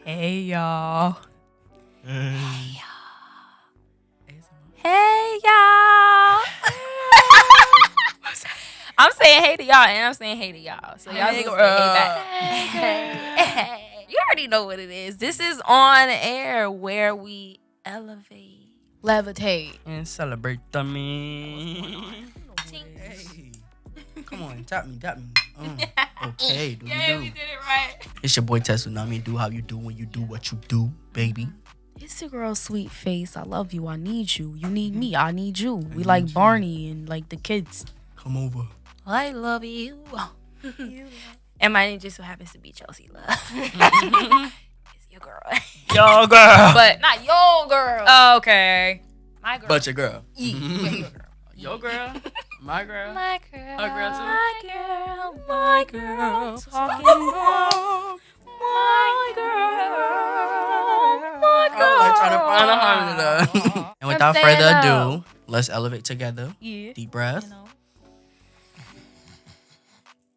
Hey y'all. Hey y'all. I'm saying hey to y'all and I'm saying hey to y'all. So y'all Hey, just say girl. hey back. Hey. You already know what it is. This is On Air where we elevate, levitate, and celebrate the me. Tink. Hey, come on, tap me. Okay, do Yeah, you we do? did it right. It's your boy Tsunami. Do how you do when you do what you do, baby. It's your girl Sweetface. I love you. I need you. You need me. I need you. We need like you. Barney and like the kids. Come over. I love you. And my name just so happens to be Chelsea Love. It's your girl. Yo, girl. But not your girl. Okay. My girl. But your girl. Yeah, your girl. Your girl. My girl. My girl. Her girl too. My girl. My girl. Talking about my girl. My I girl. was like trying to find a harmony though. And without I'm saying further no. ado, let's elevate together. Yeah. Deep breath. You know.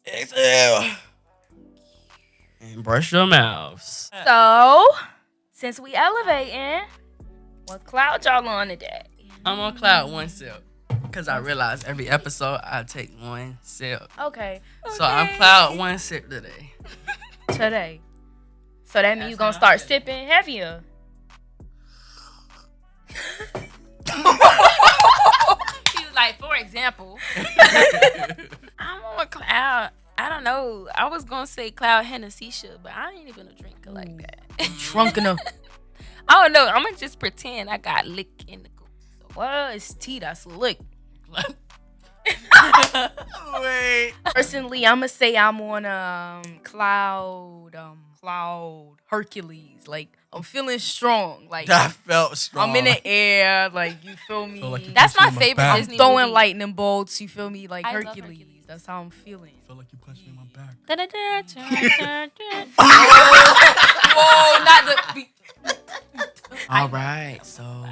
Exhale. And brush your mouths. So, since we elevating, what cloud y'all on today? I'm on cloud one sip. Because I realize every episode I take one sip. Okay. So I'm cloud one sip today. Today. So that means That's you gonna how I start feel. sipping heavier. He was like, for example, I'm on cloud. I don't know. I was gonna say cloud Hennessy shit, but I ain't even a drinker like that. Drunk enough. I don't know. I'm gonna just pretend I got lick in the goop. So, Well, it's tea that's lick. Wait. Personally, I'm gonna say I'm on cloud Hercules. Like I'm feeling strong. Like That felt strong. I'm in the air. Like you feel me? Feel like you that's punched me my in my favorite back. Disney throwing movie. lightning bolts. You feel me? Like I love Hercules. Hercules. That's how I'm feeling. Feel like you punched me in my back. Whoa, not the beat. All right. So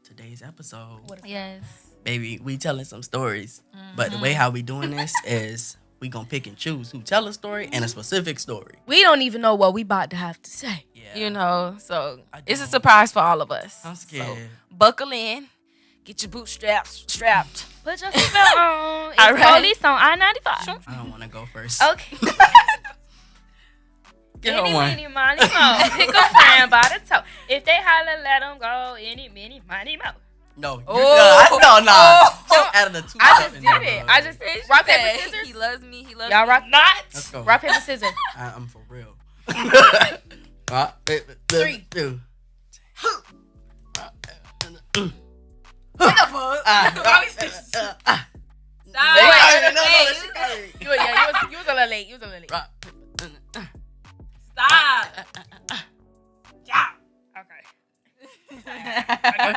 today's episode, Yes. baby, we telling some stories. But the way how we doing this is we gonna pick and choose who tell a story and a specific story. We don't even know what we about to have to say. Yeah. You know, so I it's a don't. surprise for all of us. I'm scared. So, buckle in. Get your bootstraps strapped. Put your seatbelt on. It's All right. police on I-95. I don't want to go first. Okay. Get Any, on one. mini, money, mo. Pick a friend by the toe. If they holler, let them go. Any, mini, money, mo. No. Oh. No. Oh. Don't add the two. I stuff just in did there, it. bro. I just rock, paper, scissors. He loves me. He loves Y'all me. rock. Let's go. Rock, paper, scissors. I'm for real. Rock, paper, Three. two. What the fuck? Stop. Wait, You was a little late. You was a little late. Stop. Yeah.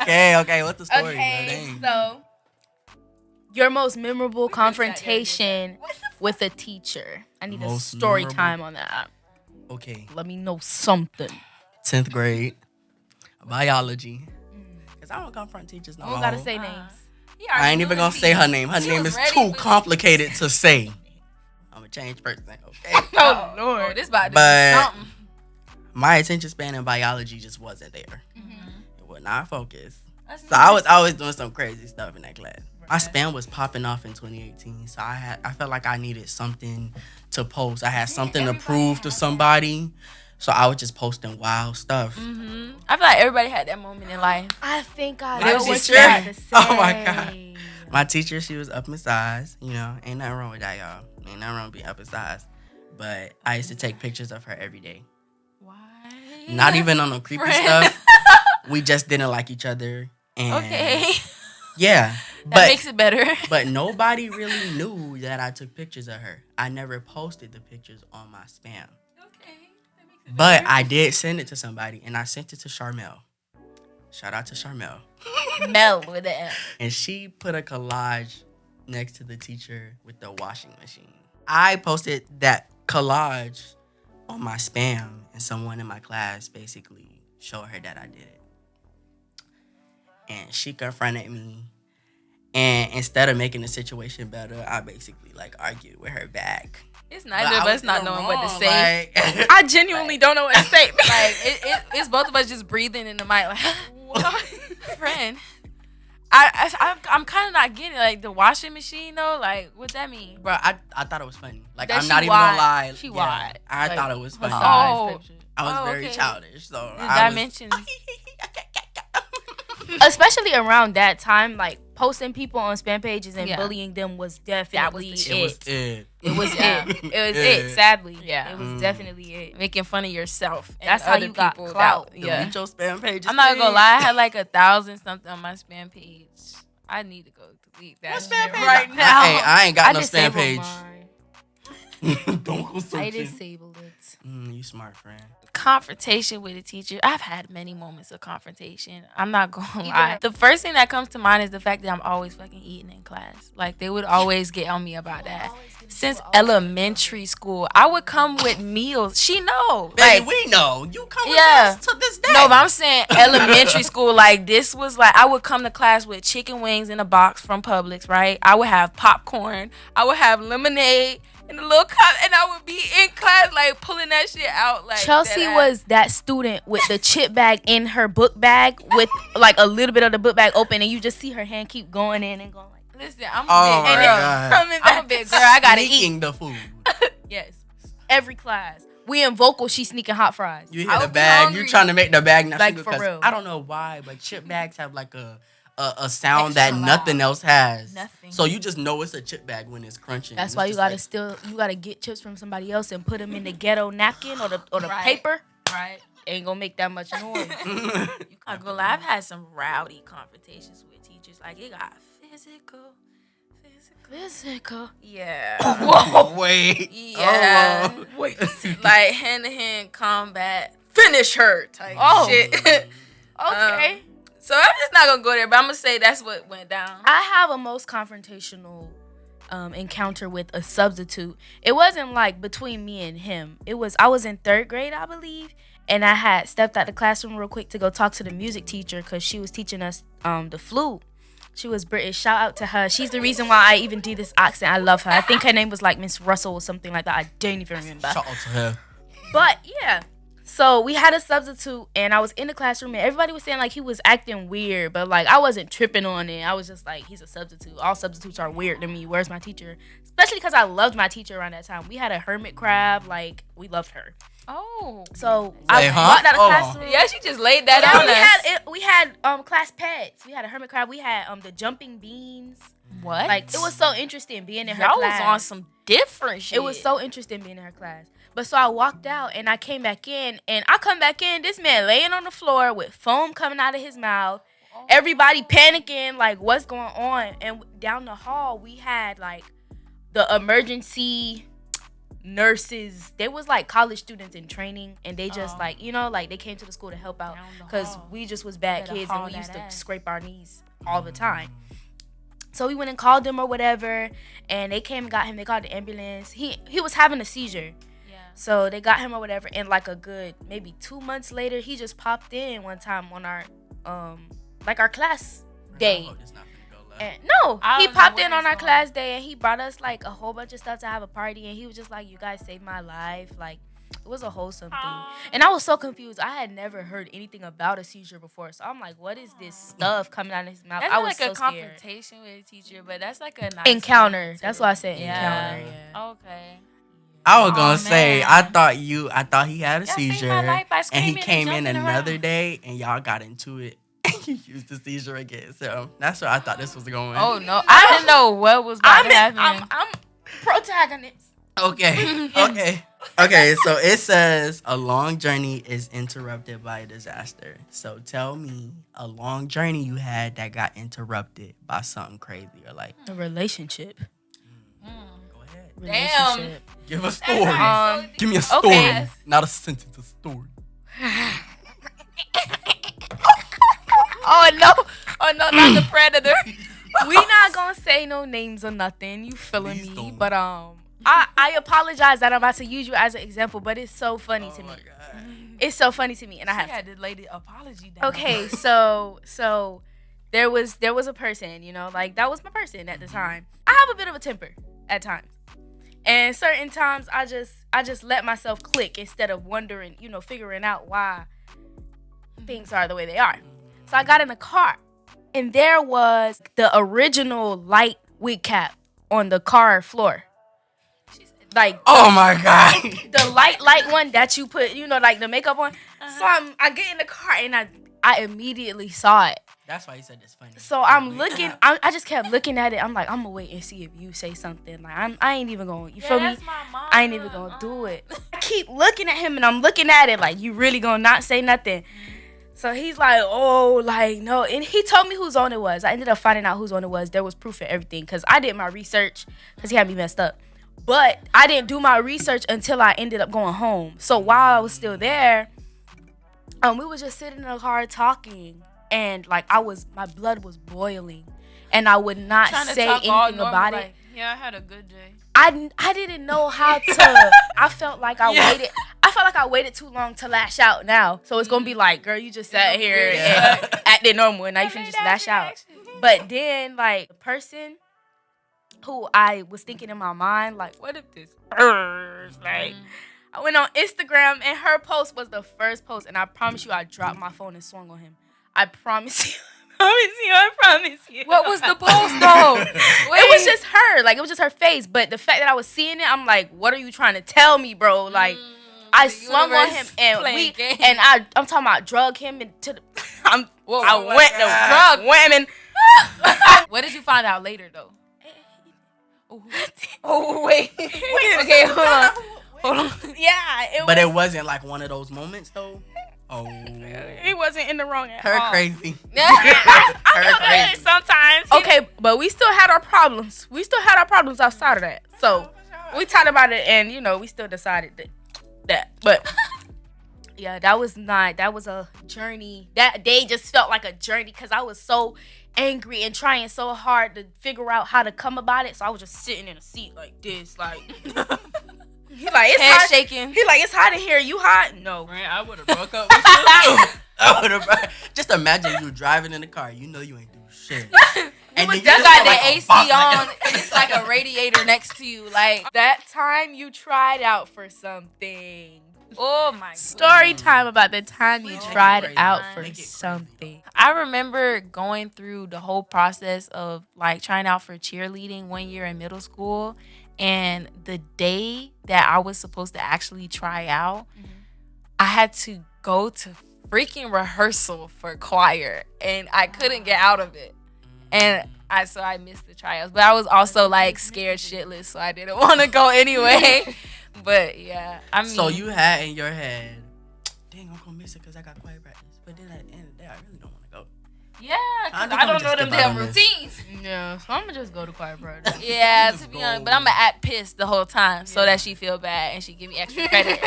Okay. Okay. What's the story, bro? Okay, Dang. so your most memorable confrontation with a teacher. I need a Most story memorable? time on that. Okay. Let me know something. 10th grade, biology. Because I don't confront teachers no I more. don't gotta say names. I ain't even gonna say her name. Her She name was is ready too for- complicated to say. I'm a changed person, okay? Oh, Oh, Lord. this about to But- be something. My attention span in biology just wasn't there. Mm-hmm. It was not focused. So I was always doing some crazy stuff in that class. My span was popping off in 2018, so I felt like I needed something to post. I had something to prove to somebody, so I was just posting wild stuff. Mm-hmm. I feel like everybody had that moment in life. I think I My know what teacher- you got to say. Oh, my God. My teacher, she was up in size, you know, ain't nothing wrong with that, y'all. Ain't nothing wrong with being up in size. But I used to take pictures of her every day. Why? Not even on no creepy Friend. stuff. We just didn't like each other. And Okay. yeah. That makes it better. But nobody really knew that I took pictures of her. I never posted the pictures on my spam. Okay. That makes it But I did send it to somebody, and I sent it to Charmel. Shout out to Charmel. Mel with the M. And she put a collage next to the teacher with the washing machine. I posted that collage on my spam, and someone in my class basically showed her that I did it. And she confronted me. And instead of making the situation better, I basically argued with her back. It's neither of us not knowing what to say. Like, I genuinely don't know what to say. Like that's both of us just breathing in the mic like, what? Friend. I'm kind of not getting it. Like, the washing machine, though, like, what that mean? Bro, I thought it was funny. Like, That I'm she not even gonna lie. She wide. I Like, thought it was her funny. size type shit. I was very okay. childish, so The I dimensions. Especially around that time, like posting people on spam pages and Yeah. bullying them was definitely the it was it. It was Yeah. it. It was it. Sadly, Yeah. it was definitely it. Making fun of yourself. And That's how other you got people clout. Yeah. Delete your spam pages. I'm not gonna lie. I had like 1,000 something on my spam page. I need to go delete that What shit spam page? right now. I ain't got no spam disabled page. mine. Don't go I searching. disabled it. You smart friend. Confrontation with a teacher. I've had many moments of confrontation. I'm not gonna Either lie. have- The first thing that comes to mind is the fact that I'm always fucking eating in class. Like, they would always get on me about that. Since elementary school, I would come with meals. She know. Baby, Like, we know. You come with Yeah. us to this day. no, but I'm saying elementary school. Like, this was like, I would come to class with chicken wings in a box from Publix, right? I would have popcorn. I would have lemonade in a little cup, and I would be in class like pulling that shit out. Like, Chelsea that was that student with the chip bag in her book bag with like a little bit of the book bag open, and you just see her hand keep going in and going like, Listen, I'm a Oh big my girl. God. I'm a big girl. I gotta eat. Sneaking the food. yes, every class. We in vocal, she sneaking hot fries. You I hit would the be bag. hungry. You trying to make the bag not Like, sugar, for 'cause real. I don't know why, but chip bags have like a sound Extra that nothing else has. Nothing. So you just know it's a chip bag when it's crunching. That's It's why you just gotta you gotta get chips from somebody else and put them in the ghetto napkin or the Right. paper. Right. Ain't gonna make that much noise. like. I go lie. I've had some rowdy confrontations with teachers. Like, it got physical. Physical. Yeah. Whoa, wait. Yeah. Oh, Wait. Like, hand-to-hand combat. Finish her type shit. Okay. So I'm just not gonna go there, but I'm gonna say that's what went down. I have a most confrontational encounter with a substitute. It wasn't like between me and him. I was in 3rd grade, I believe, and I had stepped out the classroom real quick to go talk to the music teacher because she was teaching us the flute. She was British. Shout out to her. She's the reason why I even do this accent. I love her. I think her name was like Miss Russell or something like that. I don't even remember. Shout out to her. But yeah. So we had a substitute and I was in the classroom and everybody was saying like he was acting weird, but like I wasn't tripping on it. I was just like, he's a substitute. All substitutes are weird to me. Where's my teacher? Especially because I loved my teacher around that time. We had a hermit crab. Like, we loved her. Oh. So I Wait, huh? walked out of Oh. classroom. Yeah, she just laid that Yeah, on us. we had class pets. We had a hermit crab. We had the jumping beans. What? Like, it was so interesting being in her Y'all class. was on some different shit. It was so interesting being in her class. But so I walked out and I came back in. And I come back in, this man laying on the floor with foam coming out of his mouth. Everybody panicking, like, what's going on? And down the hall, we had, like, the emergency nurses. They was, like, college students in training. And they just, like, you know, like, they came to the school to help out. Down the Because hall. we just was bad Better kids and haul we used that to ass. scrape our knees all the time. So we went and called them or whatever, and they came and got him. They called the ambulance. He was having a seizure. Yeah. So they got him or whatever, and like a good maybe 2 months later, he just popped in one time on our like our class day. Oh, this not finna go left. And no, I he don't know popped where in on it's our going. class day, and he brought us like a whole bunch of stuff to have a party, and he was just like, "You guys saved my life." Like, it was a wholesome thing. And I was so confused. I had never heard anything about a seizure before, so I'm like, "What is this stuff coming out of his mouth?" That's I not was like so a scared. confrontation with a teacher, but that's like a nice Encounter. thing, That's too. why I said Yeah. encounter. Yeah. Okay. I was Aw, gonna say, man. I thought he had a Y'all saved seizure, my life by and he screaming and came in jumping another around. day, and y'all got into it, and you used the seizure again. So that's what I thought this was going. Oh no, I didn't know what was about to happen. I'm protagonist. Okay. Okay, so it says a long journey is interrupted by a disaster. So tell me a long journey you had that got interrupted by something crazy or like. A relationship. Go ahead. Damn. Relationship. Give a story. Give me a story, okay. not a sentence. A story. Oh no, not the predator. We not gonna say no names or nothing. You feeling Please me? don't. But I apologize that I'm about to use you as an example, but it's so funny to me. God. It's so funny to me, and I She have had to lay the apology down. Okay, so there was a person, you know, like that was my person at the time. I have a bit of a temper at times. And certain times I just let myself click instead of wondering, you know, figuring out why things are the way they are. So I got in the car, and there was the original light wig cap on the car floor. Like, oh my God. The light one that you put, like the makeup on. So I get in the car, and I immediately saw it. That's why he said it's funny. So I'm looking. I just kept looking at it. I'm like, I'm gonna wait and see if you say something. Like I ain't even gonna. You feel me? I ain't even gonna do it. I keep looking at him, and I'm looking at it like, you really gonna not say nothing? So he's like, oh, like no. And he told me whose on it was. I ended up finding out whose on it was. There was proof of everything because I did my research because he had me messed up. But I didn't do my research until I ended up going home. So while I was still there, we was just sitting in the car talking. And like my blood was boiling, and I would not say anything about it. Yeah, I had a good day. I didn't know how to. I felt like I waited. I felt like I waited too long to lash out. Now, so it's gonna be like, girl, you just sat here and acted normal, and now you can just lash out. But then, like the person who I was thinking in my mind, like, what if this hurts? Like, I went on Instagram, and her post was the first post, and I promise you, I dropped my phone and swung on him. I promise you. I promise you. What was the post though? It was just her. Like, it was just her face. But the fact that I was seeing it, I'm like, what are you trying to tell me, bro? Like, I swung on him, and I'm talking about drug him into the. I went to drug women. What did you find out later though? Oh wait. Okay, hold on. Yeah, but it wasn't like one of those moments though. Oh, he wasn't in the wrong at her all. crazy. Her crazy sometimes. Okay, but we still had our problems. Outside of that. So we talked about it, and we still decided that. But yeah, that was a journey. That day just felt like a journey because I was so angry and trying so hard to figure out how to come about it. So I was just sitting in a seat like this, like. He like, it's head hot. Shaking. He like, it's hot in here. You hot? No. Man, I would have broke up with you. I would have. Just imagine you driving in the car. You know you ain't do shit. And you got the AC on, and it's like a radiator next to you. Like that time you tried out for something. Oh my God. Story time about the time you tried out for something. I remember going through the whole process of like trying out for cheerleading one year in middle school. And the day that I was supposed to actually try out, I had to go to freaking rehearsal for choir, and I couldn't get out of it. And I missed the tryouts. But I was also like scared shitless, so I didn't want to go anyway. But yeah, I mean. So you had in your head, dang, I'm gonna miss it because I got choir practice. But then at the end of the day, I really don't want to go. Yeah, because I don't know them damn routines. Yeah, so I'm going to just go to choir practice. Yeah, to be honest. But I'm going to act pissed the whole time so that she feel bad and she give me extra credit.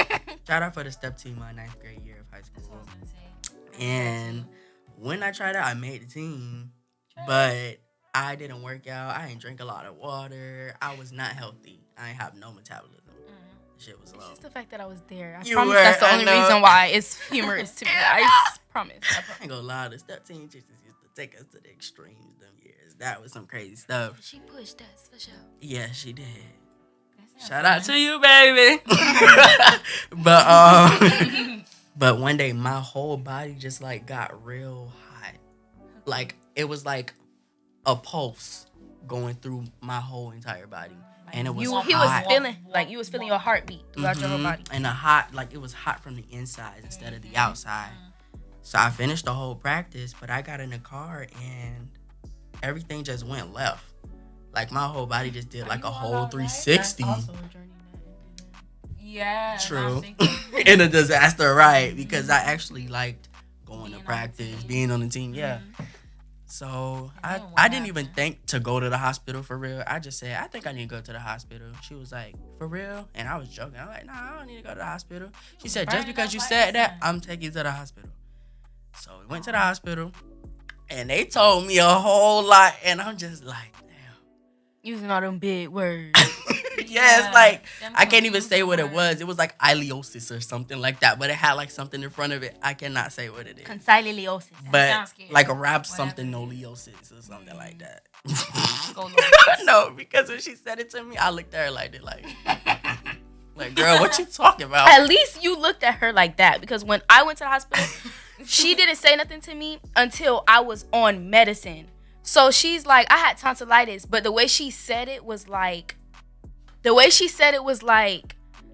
Tried out for the step team my 9th grade year of high school. And when I tried out, I made the team. But I didn't work out. I didn't drink a lot of water. I was not healthy. I didn't have no metabolism. Shit was low. It's just the fact that I was there. I You promise were, that's the I only know. reason why it's humorous to me. I promise. I ain't gonna lie, the step team teachers used to take us to the extremes them years. That was some crazy stuff. She pushed us for sure. Yeah, she did. Shout out to you, baby. But one day my whole body just like got real hot. Like it was like a pulse going through my whole entire body. And it was hot. You was feeling your heartbeat throughout your whole body. And it was hot from the inside instead of the outside. So I finished the whole practice, but I got in the car and everything just went left. Like my whole body just did like a whole 360. Yeah. True. In a disaster, right? Because I actually liked going to practice, being on the team. Yeah. So I didn't even think to go to the hospital for real. I just said, I think I need to go to the hospital. She was like, for real? And I was joking. I'm like, nah, I don't need to go to the hospital. She said, just because you said that, I'm taking you to the hospital. So we went to the hospital, and they told me a whole lot, and I'm just like, damn. Using all them big words. Yes, like, I can't even say what it was. It was like ileosis or something like that, but it had like something in front of it. I cannot say what it is. Concyliosis. But like a rhabdomyolysis or something like that. No, because when she said it to me, I looked at her like, Like, girl, what you talking about? At least you looked at her like that, because when I went to the hospital, she didn't say nothing to me until I was on medicine. So she's like, I had tonsillitis, but the way she said it was like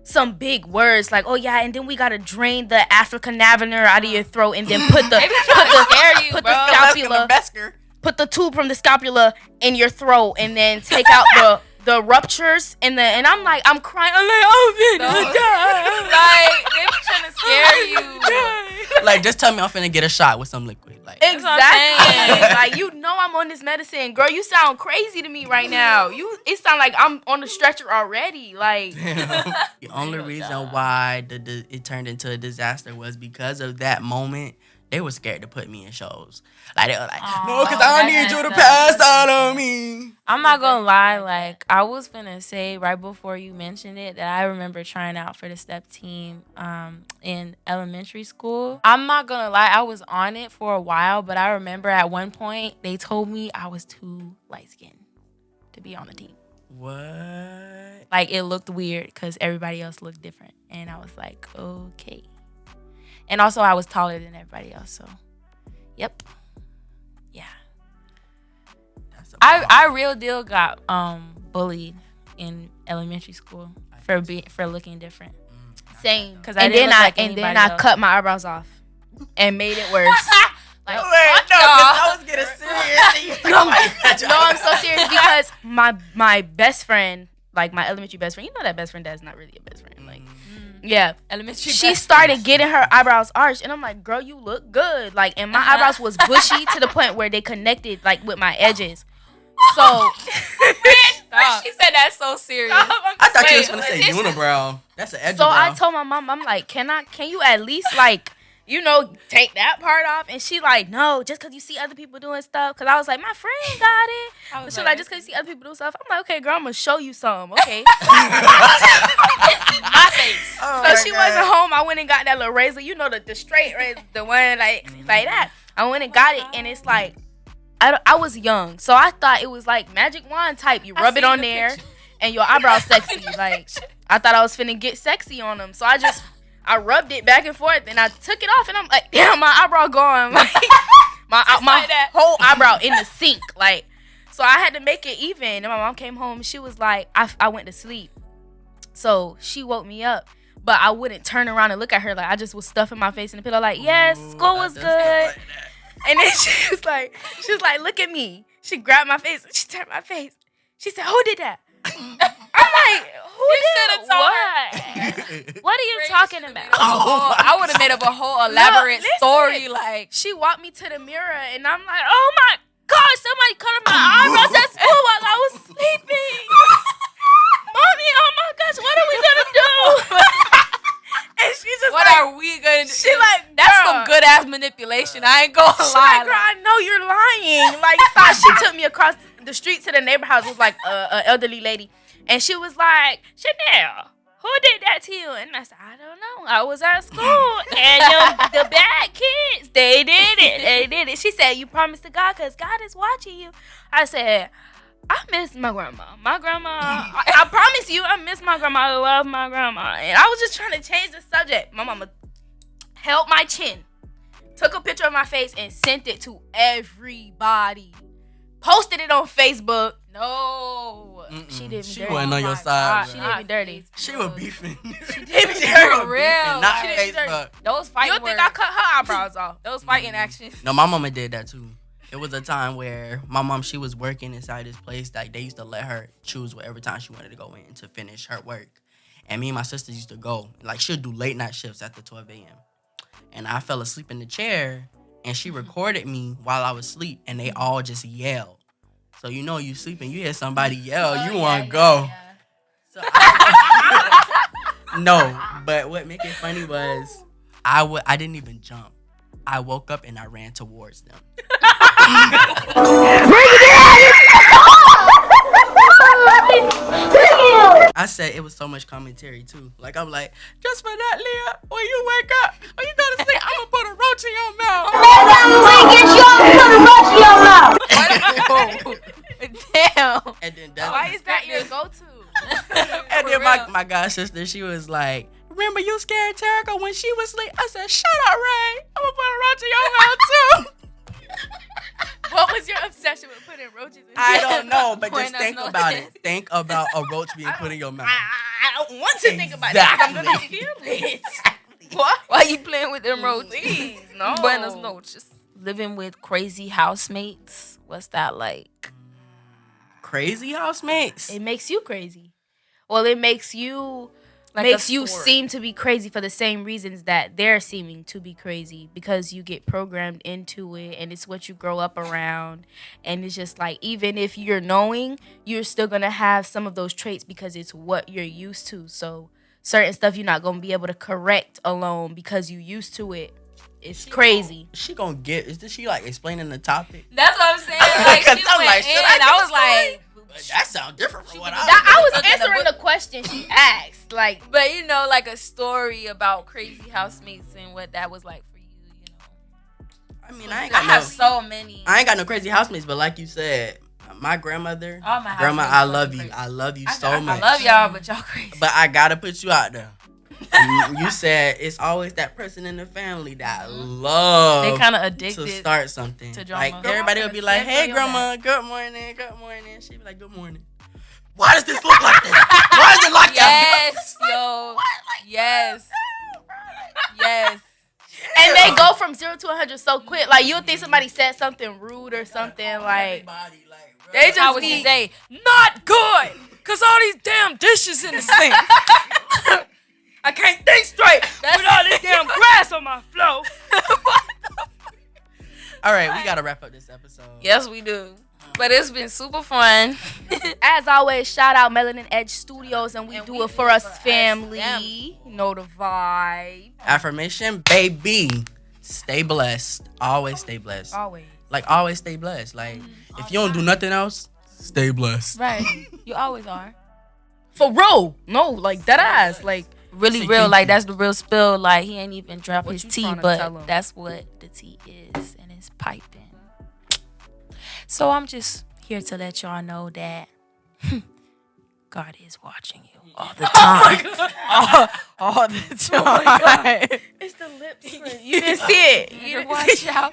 some big words, like, oh yeah, and then we gotta drain the African navener out of your throat, and then put the tube from the scapula in your throat, and then take out the ruptures, and I'm like, I'm crying, I'm like, oh, like they were trying to scare you. Like, just tell me I'm finna get a shot with some liquid. Like, exactly. Like, you know I'm on this medicine, girl. You sound crazy to me right now. It sound like I'm on the stretcher already. Like, the only reason why it turned into a disaster was because of that moment. They were scared to put me in shows. Like, they were like, no, because I need you to pass out on me. I'm not going to lie. Like, I was finna say right before you mentioned it that I remember trying out for the step team in elementary school. I'm not going to lie. I was on it for a while, but I remember at one point they told me I was too light-skinned to be on the team. What? Like, it looked weird because everybody else looked different. And I was like, okay. And also, I was taller than everybody else, so, yep. Yeah. I real deal got bullied in elementary school for looking different. Same. And then I cut my eyebrows off and made it worse. Like, I was getting serious. No, I'm so serious because my best friend, like my elementary best friend, you know that best friend that's not really a best friend, like. Yeah, elementary. She started getting her eyebrows arched, and I'm like, "Girl, you look good." Like, and my eyebrows was bushy to the point where they connected, like, with my edges. So, she said that's so serious. I thought you was gonna say unibrow. That's an edge. So I told my mom, I'm like, can you at least like, take that part off? And she like, no, just because you see other people doing stuff. Because I was like, my friend got it. But she like, just because you see other people doing stuff. I'm like, okay, girl, I'm going to show you some. Okay. My face. Oh so she wasn't home. I went and got that little razor. You know, the straight razor, the one like that. I went and got it. And it's like, I was young. So I thought it was like magic wand type. You rub it on there and your eyebrows sexy. Like, I thought I was finna get sexy on them. So I rubbed it back and forth, and I took it off, and I'm like, damn, my eyebrow gone. Like, my whole eyebrow in the sink. Like, so I had to make it even. And my mom came home, and she was like, I went to sleep. So she woke me up, but I wouldn't turn around and look at her. Like, I just was stuffing my face in the pillow, like, yes, school was good. Like, and then she was like, look at me. She grabbed my face, she turned my face. She said, who did that? I'm like, who did what? What are you talking about? I would have made up a whole elaborate story. Like, she walked me to the mirror, and I'm like, oh my gosh, somebody cut off my eyebrows at school while I was sleeping. Mommy, oh my gosh, what are we gonna do? And she's just what are we gonna do? She like, that's some good ass manipulation. I ain't gonna lie. Like, girl, I know you're lying. Like, stop. She took me across the street to the neighbor house. It was like an elderly lady, and she was like, Chanel, who did that to you? And I said, I don't know. I was at school, and the bad kids, they did it. She said, you promised to God because God is watching you. I said, I miss my grandma. My grandma, I promise you, I miss my grandma. I love my grandma. And I was just trying to change the subject. My mama held my chin, took a picture of my face, and sent it to everybody. Posted it on Facebook. No. She did me dirty. She wasn't on your side. She did me dirty. She was beefing. She did me dirty. For real. Not Facebook. Those fighting You think I cut her eyebrows off? Those fighting actions. No, my mama did that too. It was a time where my mom, she was working inside this place. Like, they used to let her choose whatever time she wanted to go in to finish her work. And me and my sisters used to go. Like, she'll do late night shifts after 12 a.m. And I fell asleep in the chair, and she recorded me while I was asleep, and they all just yelled. So, you know, you sleeping, you hear somebody yell, you want to go. Yeah. So no, but what made it funny was I didn't even jump. I woke up and I ran towards them. I said it was so much commentary too. Like, I'm like, just for that, Leah, when you wake up, when you go to sleep, I'm gonna put a roach in your mouth. Damn. And then why is that your go-to? And then my god sister, she was like, "Remember you scared Terica when she was asleep?" I said, "Shut up, Ray. I'm gonna put a roach in your mouth too." What was your obsession with putting roaches in? I don't know, but just Buenas think noches. about it. Think about a roach being put in your mouth. I don't want to think about that. I'm gonna feel it. What? Why you playing with them roaches? Please, no. Buenas noches. Living with crazy housemates. What's that like? Crazy housemates. It makes you crazy. Well, it makes you Like makes a you story. seem to be crazy for the same reasons that they're seeming to be crazy, because you get programmed into it and it's what you grow up around. And it's just like, even if you're knowing, you're still gonna have some of those traits because it's what you're used to. So certain stuff you're not gonna be able to correct alone because you used to it. It's crazy. She gonna get? Is this she like explaining the topic? That's what I'm saying. Like, she 'Cause I'm went like, should in. I I was like, That sounds different from what I. I was Looking at the answering the book. question she asked. Like, but you know, like a story about crazy housemates and what that was like for you. You know, I mean, I ain't I got have no. so many. I ain't got no crazy housemates, but like you said, my grandmother, All my grandma, housemates I fucking love you. crazy. I love you I so much. love y'all, but y'all crazy. But I gotta put you out there. You said it's always that person in the family that love They kind of to addicted. start something. to drama. Like everybody will be like, Sit "Hey, on your grandma, good morning, good morning." She'd be like, "Good morning." Why does this look like this? Why is it like that? Yes, yo. Yes. Yes. and they go from 0 to 100 so quick. Like, you'll think somebody said something rude or something. Like, Everybody, like, bro. they How just was your be. day? Not good. Cause all these damn dishes in the sink. I can't think straight with all this damn grass on my floor. All right, we gotta wrap up this episode. Yes, we do. But it's been super fun. As always, shout out Melanin Edge Studios, and we do it for us family. family. You know the vibe. Affirmation, baby. Stay blessed. Always stay blessed. Always. Like, always stay blessed. Like, if you don't do nothing else, stay blessed. Right. You always are. For real. No, like, that ass. Like, Really Say real. thank Like, you. that's the real spill. Like, he ain't even dropped What his you tea, tryna tell but him? that's what the tea is. And it's piping. So I'm just here to let y'all know that God is watching you all the time. all the time. it's the lips. You didn't see it. You better watch out.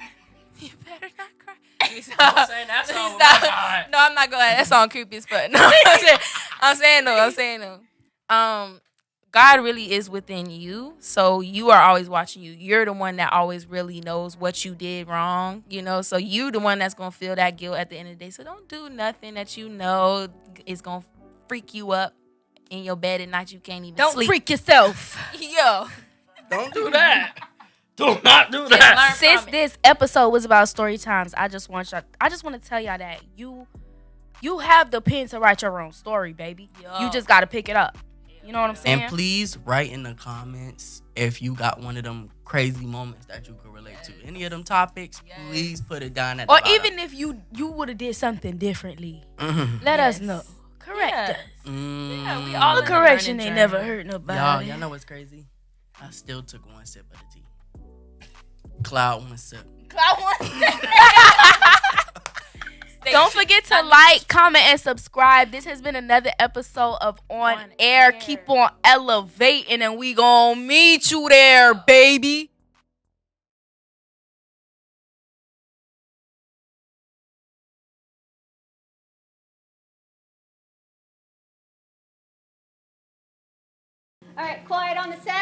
You better not cry. I'm saying that song with my God. No, I'm not going. That song creepy as fuck. No, I'm saying no. God really is within you, so you are always watching you. You're the one that always really knows what you did wrong, you know. So you the one that's gonna feel that guilt at the end of the day. So don't do nothing that you know is gonna freak you up in your bed at night. You can't even Don't sleep. freak yourself. Yo, Don't do that. Do not do that. learn Since from it. this episode was about story times, I just want to tell y'all that you have the pen to write your own story, baby. Yo. You just gotta pick it up. You know what I'm saying? And please write in the comments if you got one of them crazy moments that you could relate to. Any of them topics, please put it down at the Or bottom. even if you would have did something differently, Mhm. let us Yes. know. Correct Yeah. us. Yeah, we Mm. all A in the correction learning ain't journey. never hurt nobody. Y'all know what's crazy? I still took one sip of the tea. Cloud one sip. Don't forget to like, comment, and subscribe. This has been another episode of On Air. Keep on elevating, and we gonna meet you there, baby. All right, quiet on the set.